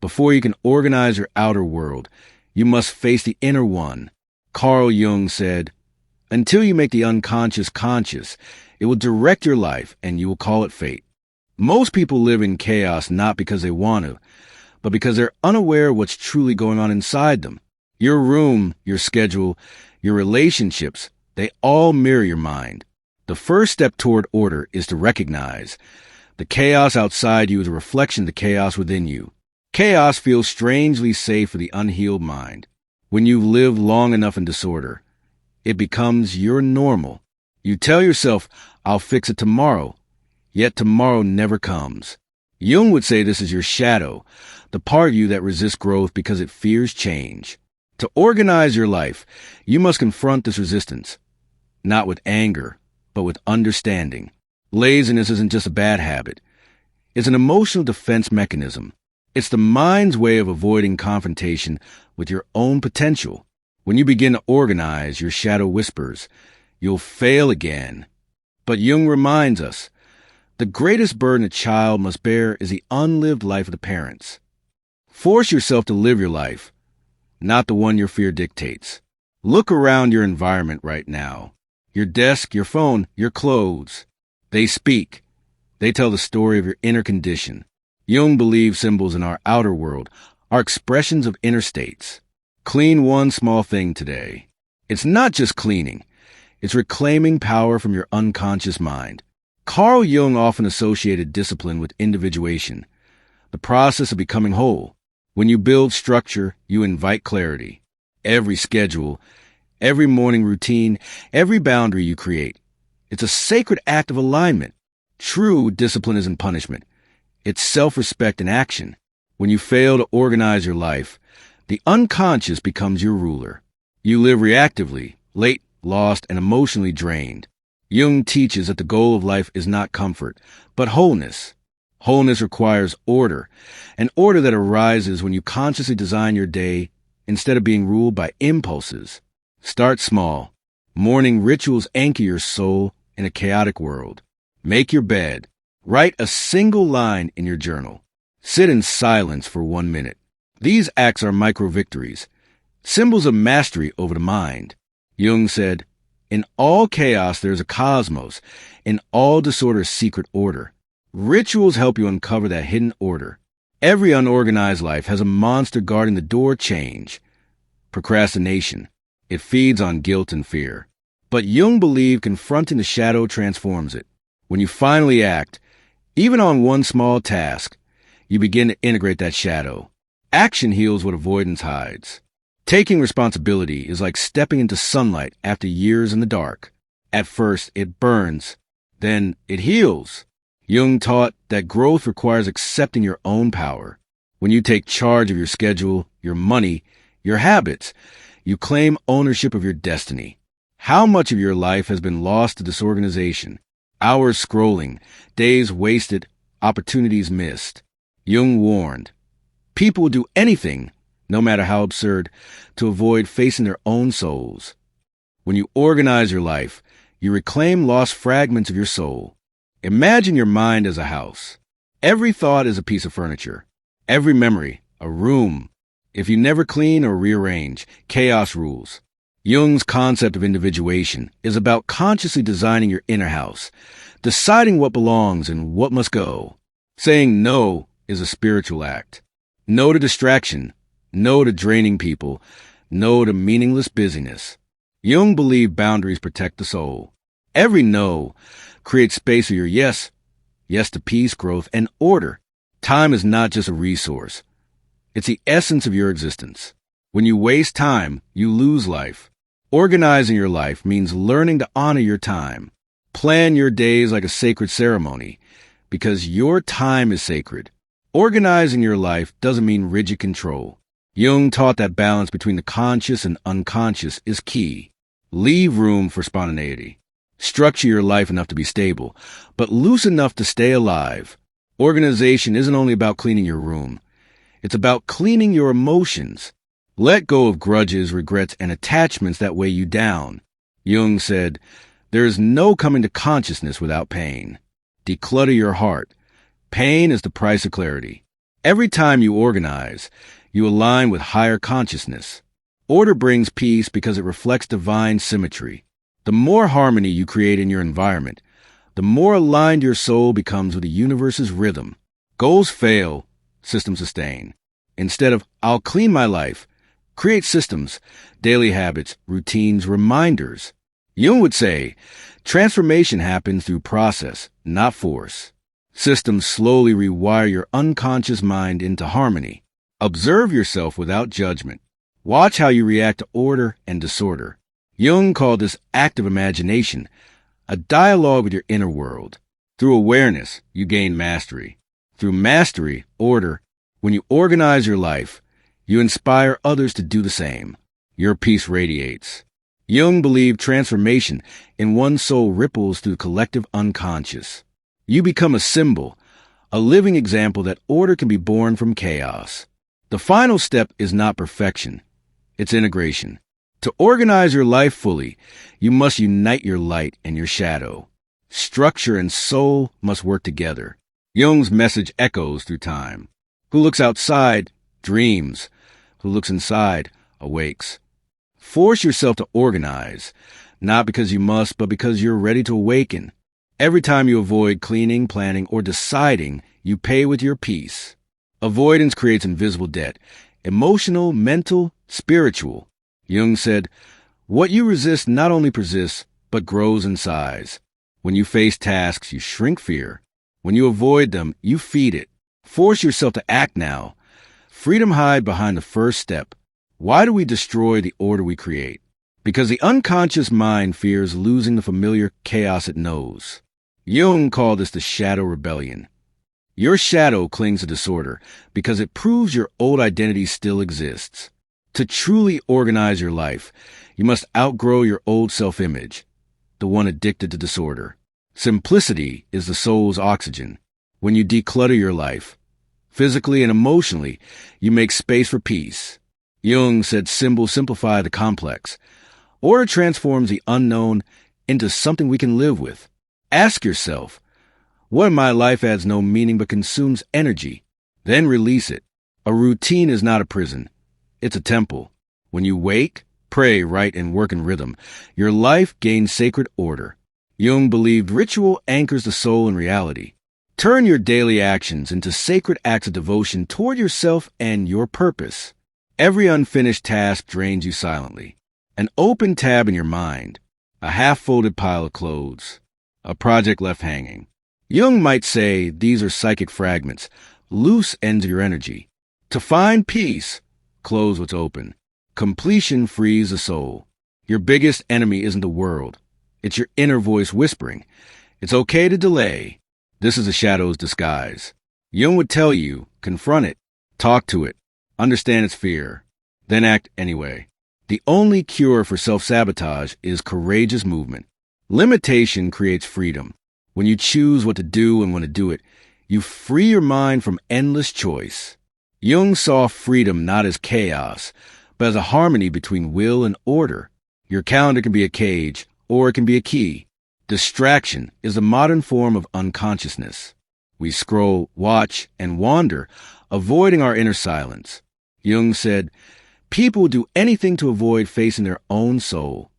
Before you can organize your outer world, you must face the inner one. Carl Jung said, "Until you make the unconscious conscious, it will direct your life and you will call it fate." Most people live in chaos not because they want to, but because they're unaware of what's truly going on inside them. Your room, your schedule, your relationships, they all mirror your mind. The first step toward order is to recognize the chaos outside you is a reflection of the chaos within you. Chaos feels strangely safe for the unhealed mind. When you've lived long enough in disorder, it becomes your normal. You tell yourself, "I'll fix it tomorrow," yet tomorrow never comes. Jung would say this is your shadow, the part of you that resists growth because it fears change. To organize your life, you must confront this resistance, not with anger, but with understanding. Laziness isn't just a bad habit. It's an emotional defense mechanism. It's the mind's way of avoiding confrontation with your own potential. When you begin to organize, your shadow whispers, "You'll fail again." But Jung reminds us, the greatest burden a child must bear is the unlived life of the parents. Force yourself to live your life, not the one your fear dictates. Look around your environment right now. Your desk, your phone, your clothes. They speak. They tell the story of your inner condition. Jung believes symbols in our outer world are expressions of inner states. Clean one small thing today. It's not just cleaning. It's reclaiming power from your unconscious mind. Carl Jung often associated discipline with individuation, the process of becoming whole. When you build structure, you invite clarity. Every schedule, every morning routine, every boundary you create, it's a sacred act of alignment. True discipline isn't punishment. It's self-respect in action. When you fail to organize your life, the unconscious becomes your ruler. You live reactively, late, lost, and emotionally drained. Jung teaches that the goal of life is not comfort, but wholeness. Wholeness requires order, an order that arises when you consciously design your day instead of being ruled by impulses. Start small. Morning rituals anchor your soul in a chaotic world. Make your bed. Write a single line in your journal. Sit in silence for 1 minute. These acts are micro-victories, symbols of mastery over the mind. Jung said, "In all chaos there is a cosmos, in all disorder a secret order." Rituals help you uncover that hidden order. Every unorganized life has a monster guarding the door: change. Procrastination. It feeds on guilt and fear. But Jung believed confronting the shadow transforms it. When you finally act, even on one small task, you begin to integrate that shadow. Action heals what avoidance hides. Taking responsibility is like stepping into sunlight after years in the dark. At first, it burns. Then it heals. Jung taught that growth requires accepting your own power. When you take charge of your schedule, your money, your habits, you claim ownership of your destiny. How much of your life has been lost to disorganization? Hours scrolling, days wasted, opportunities missed. Jung warned, people will do anything, no matter how absurd, to avoid facing their own souls. When you organize your life, you reclaim lost fragments of your soul. Imagine your mind as a house. Every thought is a piece of furniture. Every memory, a room. If you never clean or rearrange, chaos rules. Jung's concept of individuation is about consciously designing your inner house, deciding what belongs and what must go. Saying no is a spiritual act. No to distraction. No to draining people. No to meaningless busyness. Jung believed boundaries protect the soul. Every no creates space for your yes. Yes to peace, growth, and order. Time is not just a resource. It's the essence of your existence. When you waste time, you lose life. Organizing your life means learning to honor your time. Plan your days like a sacred ceremony, because your time is sacred. Organizing your life doesn't mean rigid control. Jung taught that balance between the conscious and unconscious is key. Leave room for spontaneity. Structure your life enough to be stable, but loose enough to stay alive. Organization isn't only about cleaning your room. It's about cleaning your emotions. Let go of grudges, regrets, and attachments that weigh you down. Jung said, there is no coming to consciousness without pain. Declutter your heart. Pain is the price of clarity. Every time you organize, you align with higher consciousness. Order brings peace because it reflects divine symmetry. The more harmony you create in your environment, the more aligned your soul becomes with the universe's rhythm. Goals fail, systems sustain. Instead of, I'll clean my life, create systems, daily habits, routines, reminders. Jung would say, transformation happens through process, not force. Systems slowly rewire your unconscious mind into harmony. Observe yourself without judgment. Watch how you react to order and disorder. Jung called this active imagination, a dialogue with your inner world. Through awareness, you gain mastery. Through mastery, order. When you organize your life, you inspire others to do the same. Your peace radiates. Jung believed transformation in one soul ripples through the collective unconscious. You become a symbol, a living example that order can be born from chaos. The final step is not perfection. It's integration. To organize your life fully, you must unite your light and your shadow. Structure and soul must work together. Jung's message echoes through time. Who looks outside, dreams. Who looks inside, awakes. Force yourself to organize, not because you must, but because you're ready to awaken. Every time you avoid cleaning, planning, or deciding, you pay with your peace. Avoidance creates invisible debt, emotional, mental, spiritual. Jung said, what you resist not only persists, but grows in size. When you face tasks, you shrink fear. When you avoid them, you feed it. Force yourself to act now. Freedom hides behind the first step. Why do we destroy the order we create? Because the unconscious mind fears losing the familiar chaos it knows. Jung called this the shadow rebellion. Your shadow clings to disorder because it proves your old identity still exists. To truly organize your life, you must outgrow your old self-image, the one addicted to disorder. Simplicity is the soul's oxygen. When you declutter your life, physically and emotionally, you make space for peace. Jung said symbols simplify the complex. Order transforms the unknown into something we can live with. Ask yourself, what in my life adds no meaning but consumes energy? Then release it. A routine is not a prison. It's a temple. When you wake, pray, write, and work in rhythm, your life gains sacred order. Jung believed ritual anchors the soul in reality. Turn your daily actions into sacred acts of devotion toward yourself and your purpose. Every unfinished task drains you silently. An open tab in your mind, a half-folded pile of clothes, a project left hanging. Jung might say these are psychic fragments, loose ends of your energy. To find peace, close what's open. Completion frees the soul. Your biggest enemy isn't the world. It's your inner voice whispering. It's okay to delay. This is the shadow's disguise. Jung would tell you, confront it, talk to it, understand its fear, then act anyway. The only cure for self-sabotage is courageous movement. Limitation creates freedom. When you choose what to do and when to do it, you free your mind from endless choice. Jung saw freedom not as chaos, but as a harmony between will and order. Your calendar can be a cage, or it can be a key. Distraction is a modern form of unconsciousness. We scroll, watch, and wander, avoiding our inner silence. Jung said, people will do anything to avoid facing their own soul.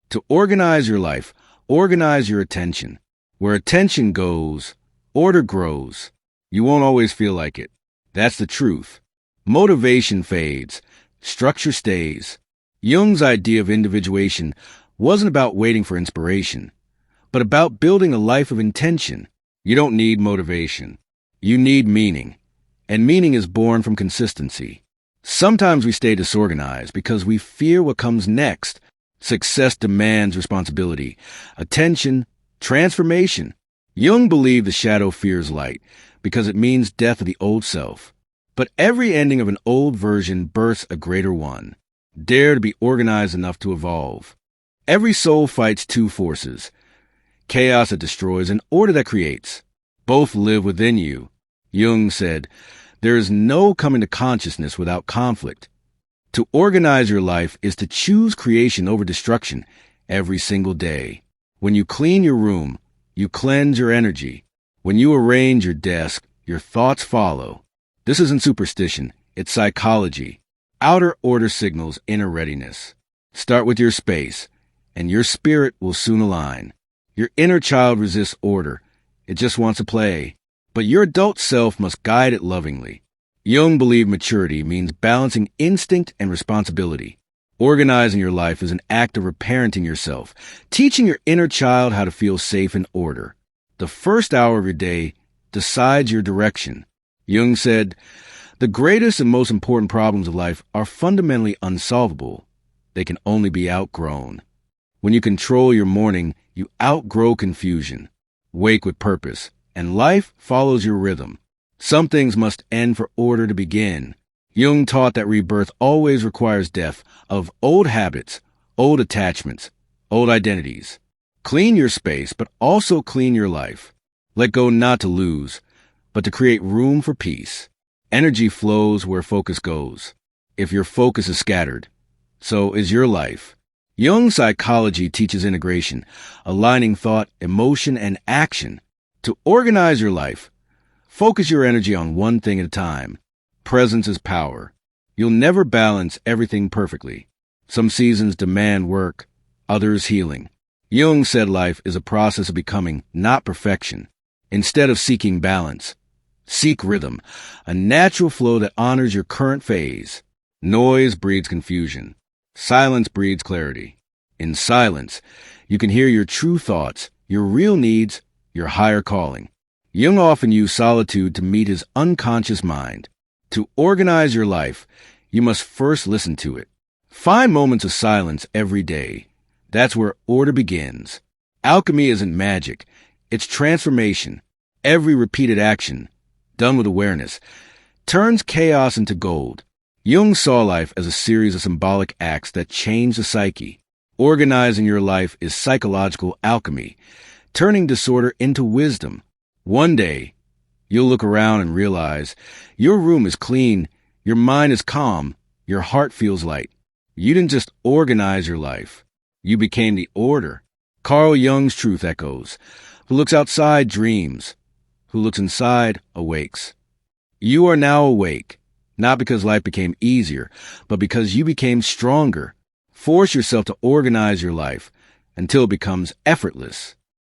To organize your life, organize your attention. Where attention goes, order grows. You won't always feel like it. That's the truth. Motivation fades. Structure stays. Jung's idea of individuation wasn't about waiting for inspiration, but about building a life of intention. You don't need motivation. You need meaning. And meaning is born from consistency. Sometimes we stay disorganized because we fear what comes next. Success demands responsibility, attention, transformation. Jung believed the shadow fears light because it means death of the old self. But every ending of an old version births a greater one. Dare to be organized enough to evolve. Every soul fights two forces, chaos that destroys and order that creates. Both live within you. Jung said, there is no coming to consciousness without conflict. To organize your life is to choose creation over destruction every single day. When you clean your room, you cleanse your energy. When you arrange your desk, your thoughts follow. This isn't superstition, it's psychology. Outer order signals inner readiness. Start with your space, and your spirit will soon align. Your inner child resists order. It just wants to play. But your adult self must guide it lovingly. Jung believed maturity means balancing instinct and responsibility. Organizing your life is an act of reparenting yourself, teaching your inner child how to feel safe in order. The first hour of your day decides your direction. Jung said, "The greatest and most important problems of life are fundamentally unsolvable. They can only be outgrown." When you control your morning, you outgrow confusion. Wake with purpose, and life follows your rhythm. Some things must end for order to begin. Jung taught that rebirth always requires death of old habits, old attachments, old identities. Clean your space, but also clean your life. Let go not to lose, but to create room for peace. Energy flows where focus goes. If your focus is scattered, so is your life. Jung's psychology teaches integration, aligning thought, emotion, and action. To organize your life, focus your energy on one thing at a time. Presence is power. You'll never balance everything perfectly. Some seasons demand work, others healing. Jung said life is a process of becoming, not perfection. Instead of seeking balance, seek rhythm, a natural flow that honors your current phase. Noise breeds confusion. Silence breeds clarity. In silence, you can hear your true thoughts, your real needs, your higher calling. Jung often used solitude to meet his unconscious mind. To organize your life, you must first listen to it. Find moments of silence every day. That's where order begins. Alchemy isn't magic. It's transformation. Every repeated action, done with awareness, turns chaos into gold. Jung saw life as a series of symbolic acts that change the psyche. Organizing your life is psychological alchemy, turning disorder into wisdom. One day, you'll look around and realize your room is clean, your mind is calm, your heart feels light. You didn't just organize your life. You became the order. Carl Jung's truth echoes. Who looks outside dreams. Who looks inside awakes. You are now awake, not because life became easier, but because you became stronger. Force yourself to organize your life until it becomes effortless.